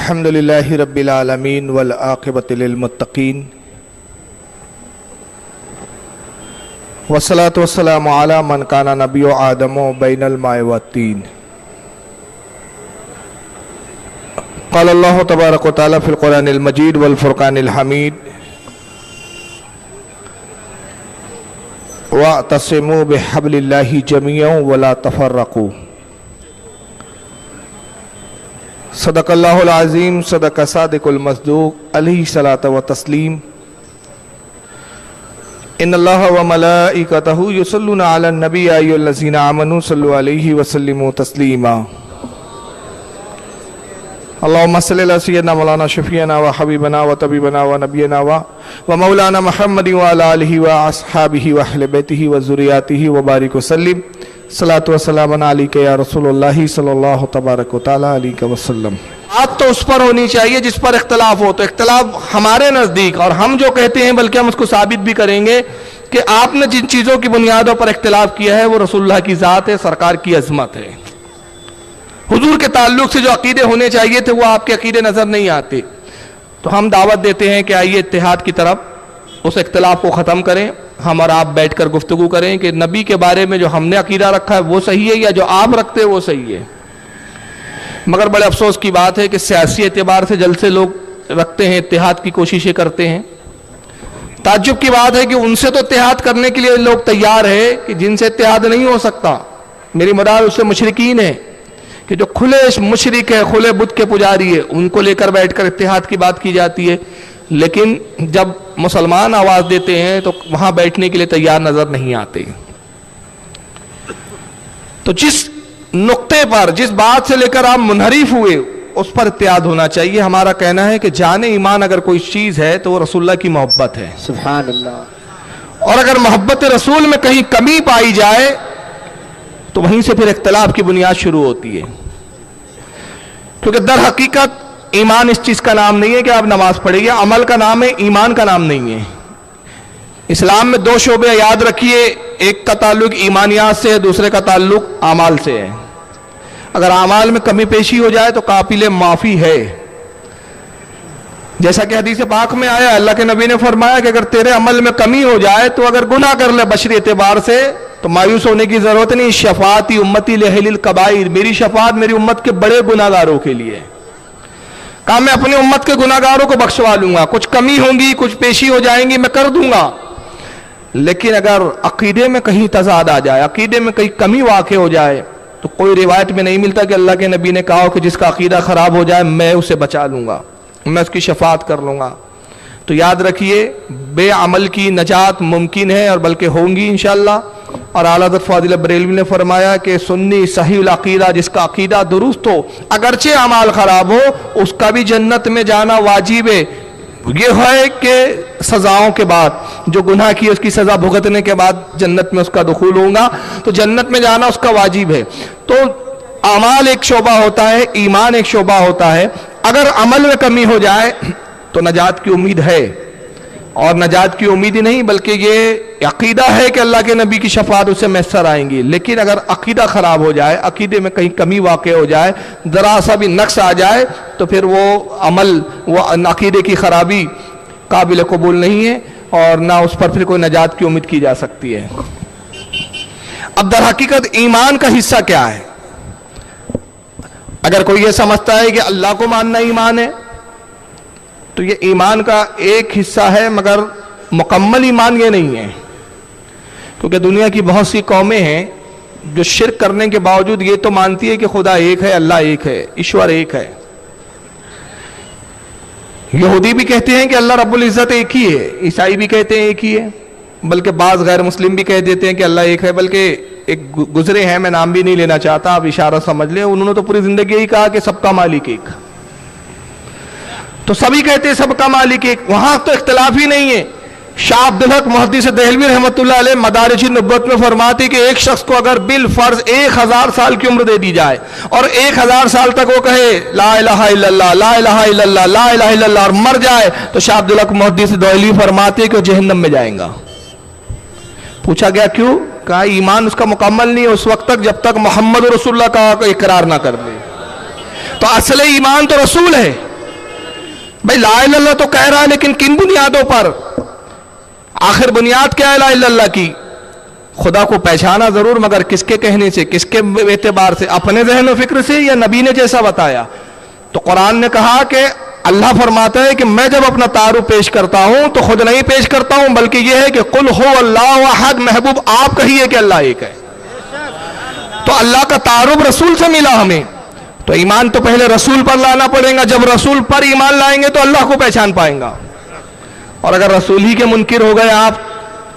الحمدللہ رب العالمین والعاقبۃ للمتقین والصلاۃ والسلام علی من کان نبی آدم بین الماء والطین۔ قال اللہ تبارک و تعالی فی القرآن المجید والفرقان الحمید واعتصموا بحبل اللہ جمیعا ولا تفرقوا۔ صدق اللہ العظیم، صدق صادق المصدوق، علیہ صلاۃ و تسلیم۔ ان اللہ و ملائکتہ یصلون علی النبی یا ایھا الذین آمنوا صلوا علیہ وسلموا تسلیما۔ اللہم صلی علی سیدنا مولانا شفیعنا و حبیبنا و طبیبنا و نبینا و مولانا محمد و علی آلہ و اصحابہ و اہل بیتہ و ذریاتہ و بارک وسلم۔ صلاۃ و سلام علیک یا رسول اللہ صلی اللہ تبارک و تعالی علیہ وسلم۔ بات تو اس پر ہونی چاہیے جس پر اختلاف ہو، تو اختلاف ہمارے نزدیک، اور ہم جو کہتے ہیں بلکہ ہم اس کو ثابت بھی کریں گے کہ آپ نے جن چیزوں کی بنیادوں پر اختلاف کیا ہے وہ رسول اللہ کی ذات ہے، سرکار کی عظمت ہے۔ حضور کے تعلق سے جو عقیدے ہونے چاہیے تھے وہ آپ کے عقیدے نظر نہیں آتے، تو ہم دعوت دیتے ہیں کہ آئیے اتحاد کی طرف، اس اختلاف کو ختم کریں، ہم اور آپ بیٹھ کر گفتگو کریں کہ نبی کے بارے میں جو ہم نے عقیدہ رکھا ہے وہ صحیح ہے یا جو آپ رکھتے ہیں وہ صحیح ہے۔ مگر بڑے افسوس کی بات ہے کہ سیاسی اعتبار سے جلد سے لوگ رکھتے ہیں، اتحاد کی کوششیں کرتے ہیں۔ تعجب کی بات ہے کہ ان سے تو اتحاد کرنے کے لیے لوگ تیار ہیں کہ جن سے اتحاد نہیں ہو سکتا، میری مراد اس سے مشرکین ہیں کہ جو کھلے مشرک ہے، کھلے بت کے پجاری ہے، ان کو لے کر بیٹھ کر اتحاد کی بات کی جاتی ہے، لیکن جب مسلمان آواز دیتے ہیں تو وہاں بیٹھنے کے لیے تیار نظر نہیں آتے۔ تو جس نقطے پر، جس بات سے لے کر آپ منحرف ہوئے اس پر اتحاد ہونا چاہیے۔ ہمارا کہنا ہے کہ جان ایمان اگر کوئی چیز ہے تو وہ رسول اللہ کی محبت ہے، سبحان اللہ۔ اور اگر محبت رسول میں کہیں کمی پائی جائے تو وہیں سے پھر اختلاف کی بنیاد شروع ہوتی ہے، کیونکہ در حقیقت ایمان اس چیز کا نام نہیں ہے کہ آپ نماز پڑھیں، عمل کا نام ہے، ایمان کا نام نہیں ہے۔ اسلام میں دو شعبے یاد رکھیے، ایک کا تعلق ایمانیات سے ہے، دوسرے کا تعلق اعمال سے ہے۔ اگر اعمال میں کمی پیشی ہو جائے تو قابل معافی ہے، جیسا کہ حدیث پاک میں آیا، اللہ کے نبی نے فرمایا کہ اگر تیرے عمل میں کمی ہو جائے تو اگر گناہ کر لے بشری اعتبار سے تو مایوس ہونے کی ضرورت نہیں، شفاعتی امتی لأہل الکبائر، میری شفاعت میری امت کے بڑے گناہ گاروں کے لیے۔ کہا میں اپنی امت کے گناہ گاروں کو بخشوا لوں گا، کچھ کمی ہوں گی، کچھ پیشی ہو جائیں گی، میں کر دوں گا، لیکن اگر عقیدے میں کہیں تضاد آ جائے، عقیدے میں کہیں کمی واقع ہو جائے تو کوئی روایت میں نہیں ملتا کہ اللہ کے نبی نے کہا کہ جس کا عقیدہ خراب ہو جائے میں اسے بچا لوں گا، میں اس کی شفاعت کر لوں گا۔ تو یاد رکھیے بے عمل کی نجات ممکن ہے، اور بلکہ ہوں گی انشاءاللہ۔ اور اعلیٰ حضرت فاضل بریلوی نے فرمایا کہ سنی صحیح العقیدہ، جس کا عقیدہ درست ہو اگرچہ اعمال خراب ہو، اس کا بھی جنت میں جانا واجب ہے۔ یہ ہے کہ سزاؤں کے بعد، جو گناہ کی اس کی سزا بھگتنے کے بعد جنت میں اس کا دخول ہوگا، تو جنت میں جانا اس کا واجب ہے۔ تو اعمال ایک شعبہ ہوتا ہے، ایمان ایک شعبہ ہوتا ہے۔ اگر عمل میں کمی ہو جائے تو نجات کی امید ہے، اور نجات کی امید ہی نہیں بلکہ یہ عقیدہ ہے کہ اللہ کے نبی کی شفاعت اسے میسر آئیں گی۔ لیکن اگر عقیدہ خراب ہو جائے، عقیدے میں کہیں کمی واقع ہو جائے، ذرا سا بھی نقص آ جائے تو پھر وہ عمل، وہ عقیدے کی خرابی قابل قبول نہیں ہے، اور نہ اس پر پھر کوئی نجات کی امید کی جا سکتی ہے۔ اب در حقیقت ایمان کا حصہ کیا ہے؟ اگر کوئی یہ سمجھتا ہے کہ اللہ کو ماننا ایمان ہے تو یہ ایمان کا ایک حصہ ہے، مگر مکمل ایمان یہ نہیں ہے، کیونکہ دنیا کی بہت سی قومیں ہیں جو شرک کرنے کے باوجود یہ تو مانتی ہے کہ خدا ایک ہے، اللہ ایک ہے، ایشور ایک ہے۔ یہودی بھی کہتے ہیں کہ اللہ رب العزت ایک ہی ہے، عیسائی بھی کہتے ہیں ایک ہی ہے، بلکہ بعض غیر مسلم بھی کہہ دیتے ہیں کہ اللہ ایک ہے۔ بلکہ ایک گزرے ہیں، میں نام بھی نہیں لینا چاہتا، آپ اشارہ سمجھ لیں، انہوں نے تو پوری زندگی یہی کہا کہ سب کا مالک ایک، تو سبھی کہتے ہیں سب کا مالک ایک، وہاں تو اختلاف ہی نہیں ہے۔ شاہ عبدالحق محدث دہلوی رحمۃ اللہ علیہ مدارج النبوت میں فرماتے کہ ایک شخص کو اگر بالفرض 1000 سال کی عمر دے دی جائے اور 1000 سال تک وہ کہے لا الہ الا اللہ، لا الہ الا اللہ، لا الہ الا اللہ، اور مر جائے تو شاہ عبدالحق محدث دہلوی فرماتے کہ وہ جہنم میں جائیں گا۔ پوچھا گیا کیوں؟ کہا ایمان اس کا مکمل نہیں ہے اس وقت تک جب تک محمد رسول اللہ کا اقرار نہ کر لے۔ تو اصل ایمان تو رسول ہے، بھائی لا الہ الا اللہ تو کہہ رہا ہے لیکن کن بنیادوں پر؟ آخر بنیاد کیا ہے لا الہ الا اللہ کی؟ خدا کو پہچانا ضرور، مگر کس کے کہنے سے، کس کے اعتبار سے؟ اپنے ذہن و فکر سے یا نبی نے جیسا بتایا؟ تو قرآن نے کہا کہ اللہ فرماتا ہے کہ میں جب اپنا تعارف پیش کرتا ہوں تو خود نہیں پیش کرتا ہوں، بلکہ یہ ہے کہ قل ہو اللہ احد، محبوب آپ کہیے کہ اللہ ایک ہے۔ تو اللہ کا تعارف رسول سے ملا ہمیں، تو ایمان تو پہلے رسول پر لانا پڑے گا، جب رسول پر ایمان لائیں گے تو اللہ کو پہچان پائیں گا۔ اور اگر رسول ہی کے منکر ہو گئے آپ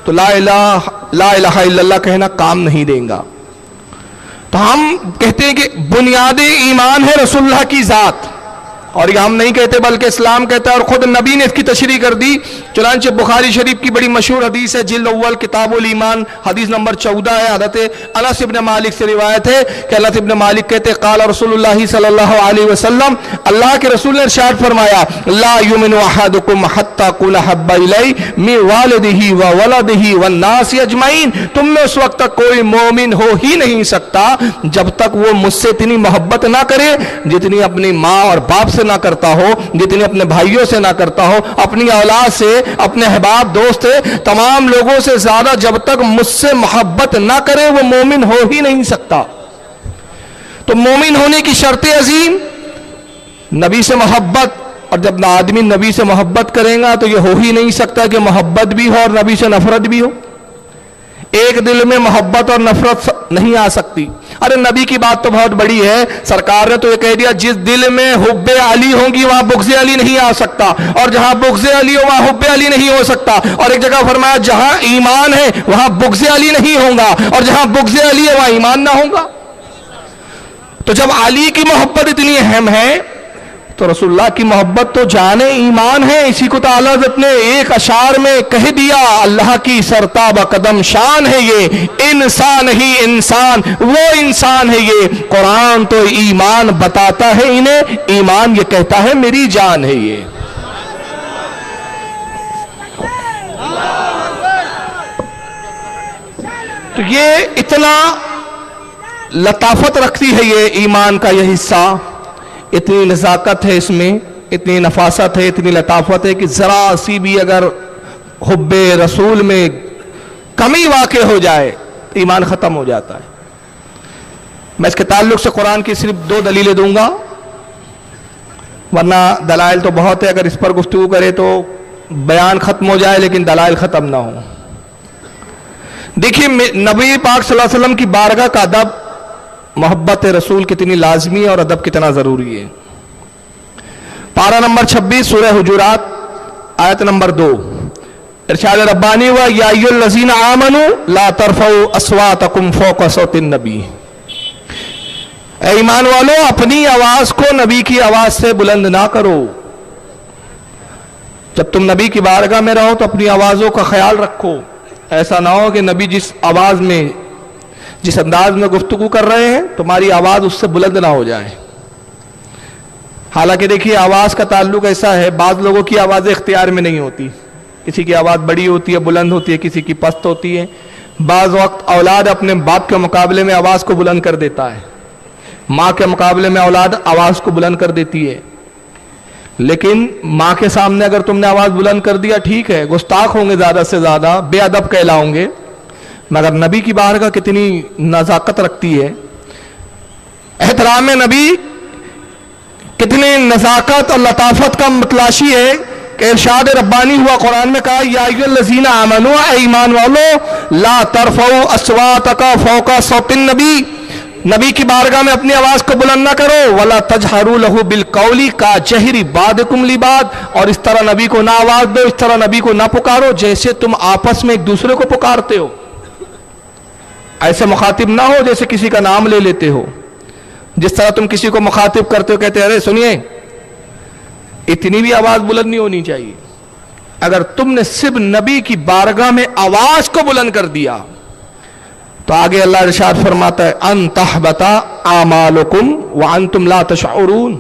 تو لا الہ الا اللہ کہنا کام نہیں دیں گا۔ تو ہم کہتے ہیں کہ بنیاد ایمان ہے رسول اللہ کی ذات، اور یہ ہم نہیں کہتے بلکہ اسلام کہتا ہے، اور خود نبی نے اس کی تشریح کر دی۔ چنانچہ بخاری شریف کی بڑی مشہور حدیث ہے، جلد اول کتاب الایمان، حدیث نمبر 14 ہے، حضرت انس ابن مالک سے روایت ہے کہ انس ابن مالک کہتے قال رسول اللہ صلی اللہ علیہ وسلم، اللہ کے رسول نے ارشاد فرمایا لا یؤمن احدکم حتی اکون احب الی من والدہ وولدہ والناس اجمعین، تم میں اس وقت تک کوئی مومن ہو ہی نہیں سکتا جب تک وہ مجھ سے اتنی محبت نہ کرے جتنی اپنی ماں اور باپ سے نہ کرتا ہو، جتنی اپنے بھائیوں سے نہ کرتا ہو، اپنی اولاد سے، اپنے احباب دوست سے، تمام لوگوں سے زیادہ جب تک مجھ سے محبت نہ کرے وہ مومن ہو ہی نہیں سکتا۔ تو مومن ہونے کی شرط عظیم نبی سے محبت، اور جب آدمی نبی سے محبت کرے گا تو یہ ہو ہی نہیں سکتا کہ محبت بھی ہو اور نبی سے نفرت بھی ہو۔ ایک دل میں محبت اور نفرت نہیں آ سکتی۔ ارے نبی کی بات تو بہت بڑی ہے، سرکار نے تو یہ کہہ دیا جس دل میں حب علی ہوگی وہاں بغض علی نہیں آ سکتا، اور جہاں بغض علی ہو وہاں حب علی نہیں ہو سکتا، اور ایک جگہ فرمایا جہاں ایمان ہے وہاں بغض علی نہیں ہوگا، اور جہاں بغض علی ہے وہاں ایمان نہ ہوگا۔ تو جب علی کی محبت اتنی اہم ہے تو رسول اللہ کی محبت تو جان ایمان ہے۔ اسی کو تعالیٰ حضرت نے ایک اشعار میں کہہ دیا، اللہ کی سرتاب قدم شان ہے یہ، انسان ہی انسان وہ انسان ہے یہ، قرآن تو ایمان بتاتا ہے انہیں، ایمان یہ کہتا ہے میری جان ہے یہ۔ تو یہ اتنا لطافت رکھتی ہے یہ ایمان کا یہ حصہ، اتنی نزاکت ہے اس میں، اتنی نفاست ہے، اتنی لطافت ہے کہ ذرا سی بھی اگر حب رسول میں کمی واقع ہو جائے ایمان ختم ہو جاتا ہے۔ میں اس کے تعلق سے قرآن کی صرف 2 دلیلیں دوں گا، ورنہ دلائل تو بہت ہے، اگر اس پر گفتگو کرے تو بیان ختم ہو جائے لیکن دلائل ختم نہ ہو۔ دیکھیے نبی پاک صلی اللہ علیہ وسلم کی بارگاہ کا ادب، محبت رسول کتنی لازمی ہے اور ادب کتنا ضروری ہے۔ پارہ نمبر 26 سورہ حجرات آیت نمبر 2، ارشاد ربانی ہوا یا ایھا الذین آمنوا لا ترفعوا اصواتکم فوق صوت النبی، اے ایمان والو اپنی آواز کو نبی کی آواز سے بلند نہ کرو۔ جب تم نبی کی بارگاہ میں رہو تو اپنی آوازوں کا خیال رکھو، ایسا نہ ہو کہ نبی جس آواز میں جس انداز میں گفتگو کر رہے ہیں تمہاری آواز اس سے بلند نہ ہو جائے۔ حالانکہ دیکھیے آواز کا تعلق ایسا ہے، بعض لوگوں کی آوازیں اختیار میں نہیں ہوتی، کسی کی آواز بڑی ہوتی ہے بلند ہوتی ہے، کسی کی پست ہوتی ہے۔ بعض وقت اولاد اپنے باپ کے مقابلے میں آواز کو بلند کر دیتا ہے، ماں کے مقابلے میں اولاد آواز کو بلند کر دیتی ہے، لیکن ماں کے سامنے اگر تم نے آواز بلند کر دیا ٹھیک ہے، گستاخ ہوں گے زیادہ سے زیادہ، بے ادب کہلاؤں گے، مگر نبی کی بارگاہ کتنی نزاکت رکھتی ہے، احترام نبی کتنی نزاکت اور لطافت کا متلاشی ہے کہ ارشاد ربانی ہوا قرآن میں کہا یا ایھا الذین آمنوا، اے ایمان والو لا ترفعوا اصواتکم فوق صوت النبی، نبی کی بارگاہ میں اپنی آواز کو بلند نہ کرو، ولا تجہروا لہ بالقول کجہر بعضکم لبعض، اور اس طرح نبی کو نہ آواز دو، اس طرح نبی کو نہ پکارو جیسے تم آپس میں ایک دوسرے کو پکارتے ہو۔ ایسے مخاطب نہ ہو جیسے کسی کا نام لے لیتے ہو، جس طرح تم کسی کو مخاطب کرتے ہو کہتے ارے سنیے، اتنی بھی آواز بلند نہیں ہونی چاہیے۔ اگر تم نے صرف نبی کی بارگاہ میں آواز کو بلند کر دیا تو آگے اللہ ارشاد فرماتا ہے ان تحبط اعمالکم وانتم لا تشعرون،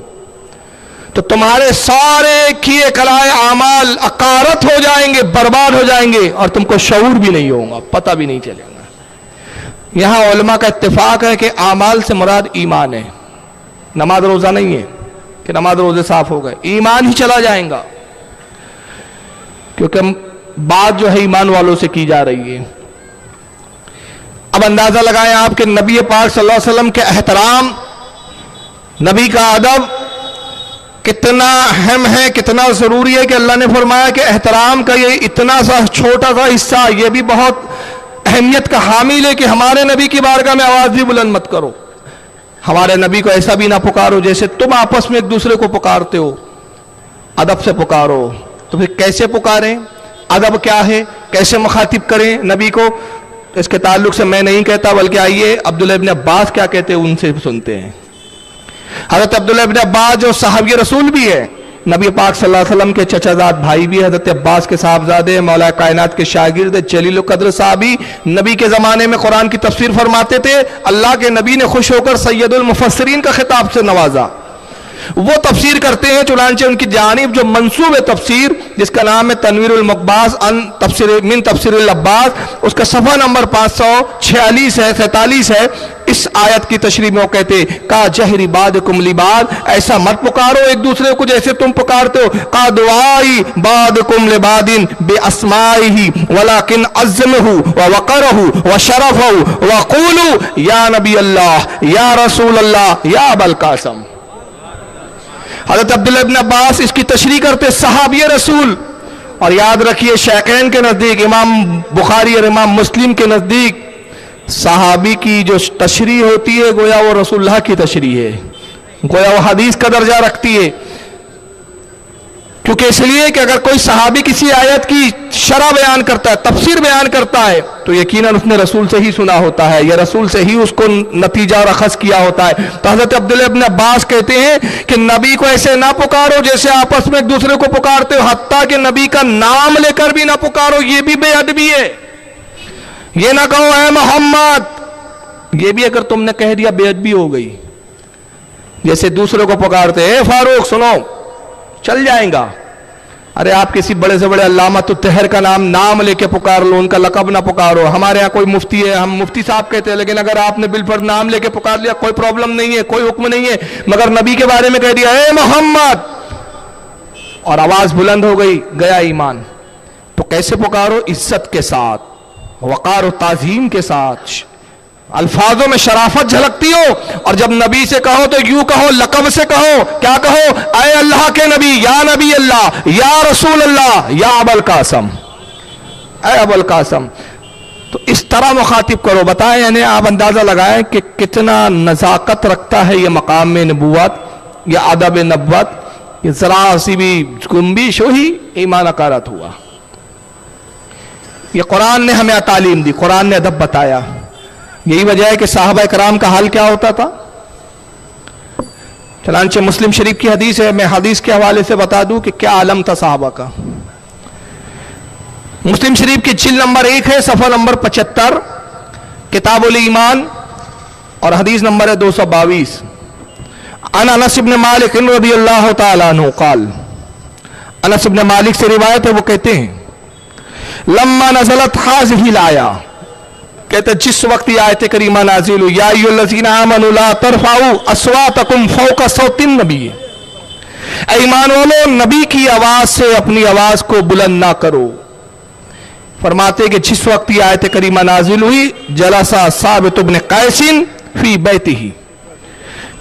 تو تمہارے سارے کیے کلائے اعمال اکارت ہو جائیں گے، برباد ہو جائیں گے، اور تم کو شعور بھی نہیں ہوگا، پتہ بھی نہیں چلے گا۔ یہاں علماء کا اتفاق ہے کہ اعمال سے مراد ایمان ہے، نماز روزہ نہیں ہے، کہ نماز روزے صاف ہو گئے، ایمان ہی چلا جائے گا، کیونکہ بات جو ہے ایمان والوں سے کی جا رہی ہے۔ اب اندازہ لگائیں آپ کہ نبی پاک صلی اللہ علیہ وسلم کے احترام، نبی کا ادب کتنا اہم ہے، کتنا ضروری ہے کہ اللہ نے فرمایا کہ احترام کا یہ اتنا سا چھوٹا سا حصہ یہ بھی بہت اہمیت کا حامل ہے کہ ہمارے نبی کی بارگاہ میں آواز بھی بلند مت کرو، ہمارے نبی کو ایسا بھی نہ پکارو جیسے تم آپس میں ایک دوسرے کو پکارتے ہو، ادب سے پکارو۔ تو پھر کیسے پکاریں، ادب کیا ہے، کیسے مخاطب کریں نبی کو، اس کے تعلق سے میں نہیں کہتا، بلکہ آئیے عبداللہ ابن عباس کیا کہتے ہیں ان سے سنتے ہیں۔ حضرت عبداللہ ابن عباس جو صحابی رسول بھی ہے، نبی پاک صلی اللہ علیہ وسلم کے چچا زاد بھائی بھی، حضرت عباس کے صاحبزادے، مولا کائنات کے شاگرد، جلیل القدر صحابی، نبی کے زمانے میں قرآن کی تفسیر فرماتے تھے، اللہ کے نبی نے خوش ہو کر سید المفسرین کا خطاب سے نوازا، وہ تفسیر کرتے ہیں، چنانچہ ان کی جانب جو منسوب ہے تفسیر جس کا نام ہے تنویر المقباس من تفسیر العباس، اس کا صفحہ نمبر 546 ہے 47 ہے، اس آیت کی تشریح میں وہ کہتے کا جہری بعدکم لبعض، ایسا مت پکارو ایک دوسرے کو جیسے تم پکارتے ہو، کا دعائی بعدکم لبعض باسمائہ ولکن عظمہ ووقرہ وشرفہ وقولوا یا نبی اللہ یا رسول اللہ یا ابا القاسم۔ حضرت عبداللہ ابن عباس اس کی تشریح کرتے صحابی رسول، اور یاد رکھیے شیخین کے نزدیک، امام بخاری اور امام مسلم کے نزدیک صحابی کی جو تشریح ہوتی ہے گویا وہ رسول اللہ کی تشریح ہے، گویا وہ حدیث کا درجہ رکھتی ہے، کیونکہ اس لیے کہ اگر کوئی صحابی کسی آیت کی شرح بیان کرتا ہے، تفسیر بیان کرتا ہے، تو یقیناً اس نے رسول سے ہی سنا ہوتا ہے یا رسول سے ہی اس کو نتیجہ اور اخذ کیا ہوتا ہے۔ تو حضرت عبداللہ ابن عباس کہتے ہیں کہ نبی کو ایسے نہ پکارو جیسے آپس میں ایک دوسرے کو پکارتے ہو، حتیٰ کہ نبی کا نام لے کر بھی نہ پکارو، یہ بھی بے ادبی ہے۔ یہ نہ کہو اے محمد، یہ بھی اگر تم نے کہہ دیا بے ادبی ہو گئی، جیسے دوسرے کو پکارتے اے فاروق سنو، چل جائیں گا، ارے آپ کسی بڑے سے بڑے علامۃ الطاہر کا نام لے کے پکار لو، ان کا لقب نہ پکارو۔ ہمارے ہاں کوئی مفتی ہے، ہم مفتی صاحب کہتے ہیں، لیکن اگر آپ نے بالفرض نام لے کے پکار لیا کوئی پرابلم نہیں ہے، کوئی حکم نہیں ہے، مگر نبی کے بارے میں کہہ دیا اے محمد، اور آواز بلند ہو گئی، گیا ایمان۔ تو کیسے پکارو؟ عزت کے ساتھ، وقار و تعظیم کے ساتھ، الفاظوں میں شرافت جھلکتی ہو، اور جب نبی سے کہو تو یوں کہو، لقب سے کہو، کیا کہو؟ اے اللہ کے نبی، یا نبی اللہ، یا رسول اللہ، یا ابا القاسم، اے ابا القاسم۔ تو اس طرح مخاطب کرو۔ بتائیں یعنی آپ اندازہ لگائیں کہ کتنا نزاکت رکھتا ہے یہ مقام نبوت یا ادب نبوت، کہ ذرا سی بھی گنبش ہوئی ایمان اکارت ہوا۔ یہ قرآن نے ہمیں تعلیم دی، قرآن نے ادب بتایا۔ یہی وجہ ہے کہ صحابہ کرام کا حال کیا ہوتا تھا۔ چنانچہ مسلم شریف کی حدیث ہے، میں حدیث کے حوالے سے بتا دوں کہ کیا عالم تھا صحابہ کا۔ مسلم شریف کی جلد نمبر 1 ہے، صفحہ نمبر 75، کتاب الایمان، اور حدیث نمبر ہے 222۔ عن انس بن مالک رضی اللہ تعالی عنہ قال، انس بن مالک سے روایت ہے، وہ کہتے ہیں لما نزلت هذه الآیہ، کہتے جس وقت یہ آیت کریمہ نازل ہوئی، یا ایھا الذین آمنوا لا ترفعوا اصواتکم فوق صوت النبی، اے ایمان والو نبی کی آواز سے اپنی آواز کو بلند نہ کرو۔ فرماتے کہ جس وقت یہ آیت کریمہ نازل ہوئی، جلسا ثابت بن قیس فی بیتہ،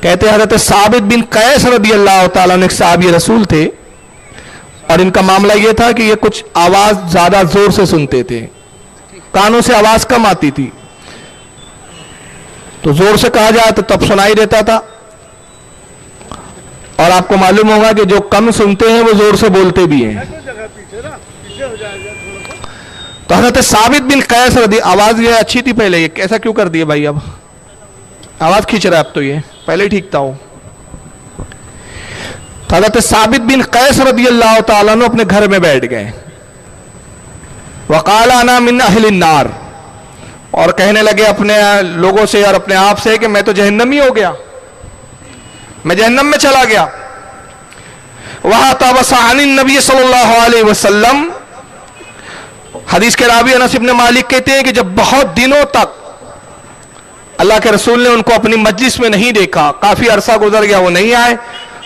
کہتے حضرت ثابت بن قیس رضی اللہ تعالیٰ عنہ ایک صحابی رسول تھے، اور ان کا معاملہ یہ تھا کہ یہ کچھ آواز زیادہ زور سے سنتے تھے، کانوں سے آواز کم آتی تھی، تو زور سے کہا جائے تو تب سنائی دیتا تھا، اور آپ کو معلوم ہوگا کہ جو کم سنتے ہیں وہ زور سے بولتے بھی ہیں۔ تو حضرت ثابت بن قیس رضی، آواز یہ اچھی تھی پہلے، یہ کیسا کیوں کر دیے بھائی؟ اب آواز کھینچ رہا ہے اب تو، یہ پہلے ٹھیک تھا۔ حضرت ثابت بن قیس رضی اللہ تعالیٰ عنہ اپنے گھر میں بیٹھ گئے، وقال انا من اہل النار، اور کہنے لگے اپنے لوگوں سے اور اپنے آپ سے کہ میں تو جہنمی ہو گیا، میں جہنم میں چلا گیا۔ وہاں تابس عن النبی صلی اللہ علیہ وسلم، حدیث کے راوی انس بن مالک کہتے ہیں کہ جب بہت دنوں تک اللہ کے رسول نے ان کو اپنی مجلس میں نہیں دیکھا، کافی عرصہ گزر گیا وہ نہیں آئے،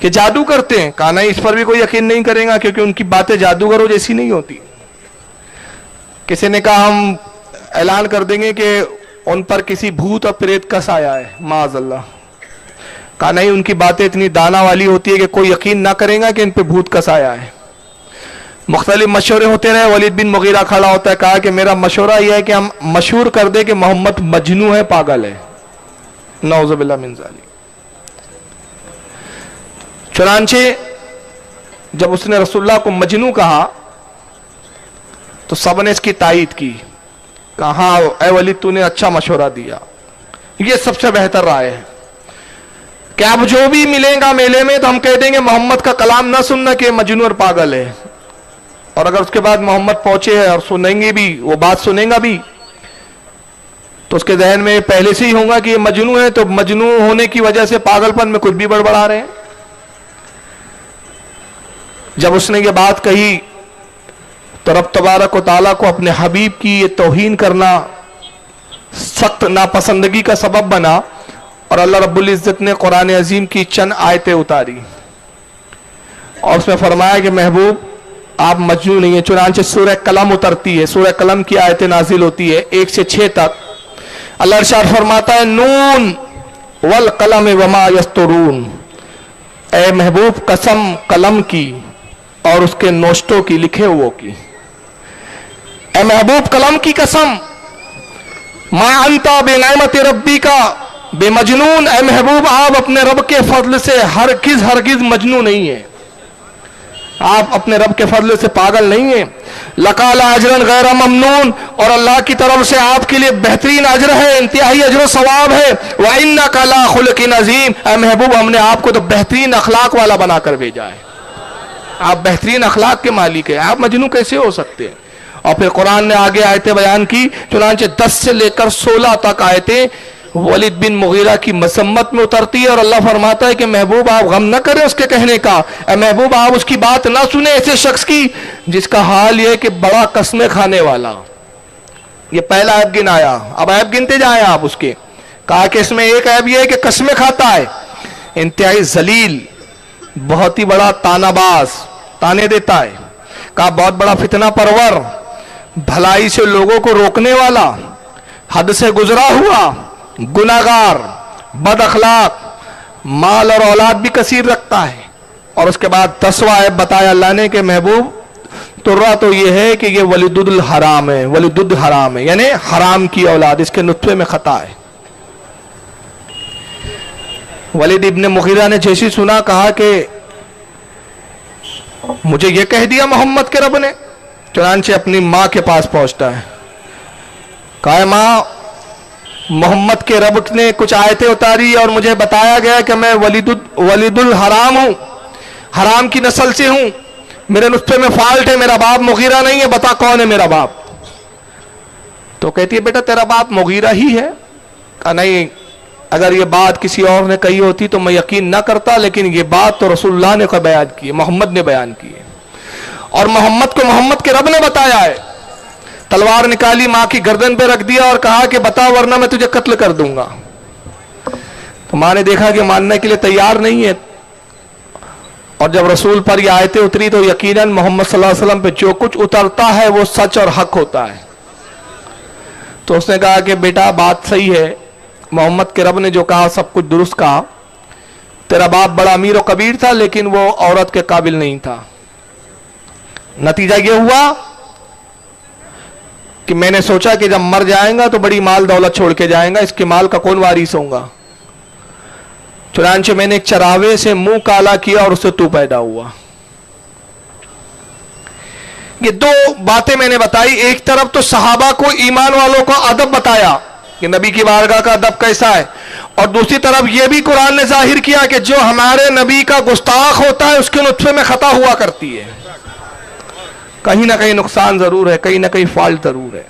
کہ جادو کرتے ہیں. کہا نہیں, اس پر بھی کوئی یقین نہیں کرے گا کیونکہ ان کی باتیں جادوگروں جیسی نہیں ہوتی. کسی نے کہا ہم اعلان کر دیں گے کہ ان پر کسی بھوت اور پریت کا سایہ ہے, معاذ اللہ. کہا نہیں, ان کی باتیں اتنی دانا والی ہوتی ہے کہ کوئی یقین نہ کرے گا کہ ان پہ بھوت کا سایہ ہے. مختلف مشورے ہوتے رہے. ولید بن مغیرہ کھڑا ہوتا ہے, کہا کہ میرا مشورہ یہ ہے کہ ہم مشہور کر دیں کہ محمد مجنون ہے, پاگل ہے. نعوذ باللہ من ذالک. چنانچہ جب اس نے رسول اللہ کو مجنون کہا تو سب نے اس کی تائید کی. کہا اے ولید تو نے اچھا مشورہ دیا, یہ سب سے بہتر رائے ہے کہ اب جو بھی ملیں گا میلے میں تو ہم کہہ دیں گے محمد کا کلام نہ سننا کہ مجنون اور پاگل ہے. اور اگر اس کے بعد محمد پہنچے اور سنیں گے بھی, وہ بات سنیں گا بھی, تو اس کے ذہن میں پہلے سے ہی ہوگا کہ یہ مجنون ہے, تو مجنون ہونے کی وجہ سے پاگل پن میں کچھ بھی بڑبڑا رہے ہیں. جب اس نے یہ بات کہی تو رب تبارک و تعالیٰ کو اپنے حبیب کی یہ توہین کرنا سخت ناپسندگی کا سبب بنا, اور اللہ رب العزت نے قرآن عظیم کی چند آیتیں اتاری اور اس میں فرمایا کہ محبوب آپ مجنون نہیں ہیں. چنانچہ سورہ قلم اترتی ہے, سورہ قلم کی آیتیں نازل ہوتی ہے 1 سے 6 تک. اللہ ارشاد فرماتا ہے نون والقلم وما یسطرون, اے محبوب قسم قلم کی اور اس کے نوشتوں کی, لکھے ہوئے کی. اے محبوب قلم کی قسم, ما انتا بے نعمت ربی کا بے مجنون, اے محبوب آپ اپنے رب کے فضل سے ہرگز مجنون نہیں ہیں, آپ اپنے رب کے فضل سے پاگل نہیں ہیں. لَقَالَ اجرن غیر ممنون, اور اللہ کی طرف سے آپ کے لیے بہترین اجر ہے, انتہائی اجر و ثواب ہے. وَإِنَّكَ لَا خُلُقٍ عَظِيمٍ, اے محبوب ہم نے آپ کو تو بہترین اخلاق والا بنا کر بھیجا ہے, آپ بہترین اخلاق کے مالک ہیں, آپ مجنون کیسے ہو سکتے ہیں. اور پھر قرآن نے آگے آیتیں بیان کی. چنانچہ 10 سے لے کر 16 تک آیتیں ولید بن مغیرہ کی مذمت میں اترتی ہے, اور اللہ فرماتا ہے کہ محبوب آپ غم نہ کریں اس کے کہنے کا, اے محبوب آپ اس کی بات نہ سنیں ایسے شخص کی جس کا حال یہ ہے کہ بڑا قسمیں کھانے والا. یہ پہلا عیب گن آیا, اب عیب گنتے جائیں آپ اس کے. کہا کہ اس میں ایک عیب یہ ہے کہ قسمیں کھاتا ہے, انتہائی ذلیل, بہت ہی بڑا تانا باز, تانے دیتا ہے. کہا بہت بڑا فتنہ پرور, بھلائی سے لوگوں کو روکنے والا, حد سے گزرا ہوا, گناہگار, بد اخلاق, مال اور اولاد بھی کثیر رکھتا ہے. اور اس کے بعد 10واں عیب بتایا اللہ نے کہ محبوب ترا تو یہ ہے کہ یہ ولید الحرام ہے, ولید الحرام ہے یعنی حرام کی اولاد, اس کے نطفے میں خطا ہے. ولید ابن مغیرہ نے جیسی سنا کہا کہ مجھے یہ کہہ دیا محمد کے رب نے. چنانچہ اپنی ماں کے پاس پہنچتا ہے, کہا ماں محمد کے رب نے کچھ آیتیں اتاری اور مجھے بتایا گیا کہ میں ولید الحرام ہوں, حرام کی نسل سے ہوں, میرے نطفے میں فالٹ ہے, میرا باپ مغیرہ نہیں ہے, بتا کون ہے میرا باپ. تو کہتی ہے بیٹا تیرا باپ مغیرہ ہی ہے. کہا نہیں, اگر یہ بات کسی اور نے کہی ہوتی تو میں یقین نہ کرتا, لیکن یہ بات تو رسول اللہ نے بیان کی ہے, محمد نے بیان کی ہے, اور محمد کو محمد کے رب نے بتایا ہے. تلوار نکالی, ماں کی گردن پہ رکھ دیا اور کہا کہ بتا ورنہ میں تجھے قتل کر دوں گا. تو ماں نے دیکھا کہ ماننے کے لیے تیار نہیں ہے, اور جب رسول پر یہ آیتیں اتری تو یقیناً محمد صلی اللہ علیہ وسلم پہ جو کچھ اترتا ہے وہ سچ اور حق ہوتا ہے. تو اس نے کہا کہ بیٹا بات صحیح ہے, محمد کے رب نے جو کہا سب کچھ درست کہا, تیرا باپ بڑا امیر و کبیر تھا لیکن وہ عورت کے قابل نہیں تھا. نتیجہ یہ ہوا کہ میں نے سوچا کہ جب مر جائیں گا تو بڑی مال دولت چھوڑ کے جائیں گا, اس کے مال کا کون وارث ہوگا. چنانچہ میں نے ایک چراوے سے منہ کالا کیا اور اس سے تو پیدا ہوا. یہ 2 باتیں میں نے بتائی. ایک طرف تو صحابہ کو, ایمان والوں کو ادب بتایا کہ نبی کی بارگاہ کا ادب کیسا ہے, اور دوسری طرف یہ بھی قرآن نے ظاہر کیا کہ جو ہمارے نبی کا گستاخ ہوتا ہے اس کے نطفے میں خطا ہوا کرتی ہے, کہیں نہ کہیں نقصان ضرور ہے, کہیں نہ کہیں فالٹ ضرور ہے.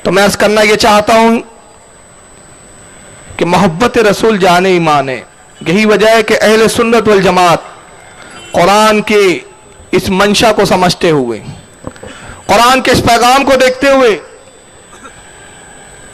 تو میں عرض کرنا یہ چاہتا ہوں کہ محبت رسول جان ایمان ہے. یہی وجہ ہے کہ اہل سنت والجماعت قرآن کے اس منشا کو سمجھتے ہوئے, قرآن کے اس پیغام کو دیکھتے ہوئے